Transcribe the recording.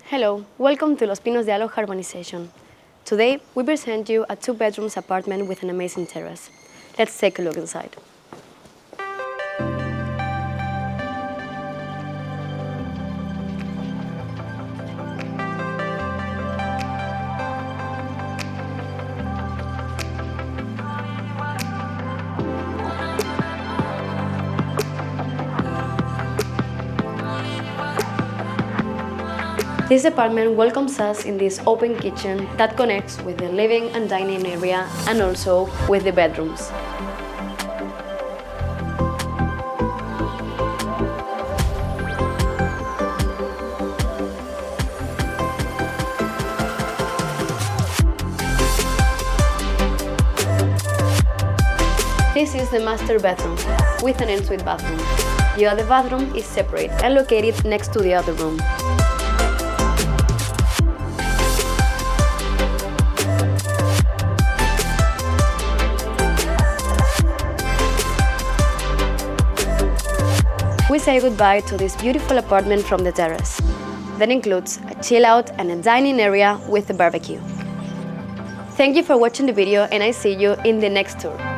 Hello, welcome to Los Pinos de Aloha urbanization. Today, we present you a 2-bedroom apartment with an amazing terrace. Let's take a look inside. This apartment welcomes us in this open kitchen that connects with the living and dining area and also with the bedrooms. This is the master bedroom with an ensuite bathroom. The other bathroom is separate and located next to the other room. We say goodbye to this beautiful apartment from the terrace. That includes a chill out and a dining area with a barbecue. Thank you for watching the video and I see you in the next tour.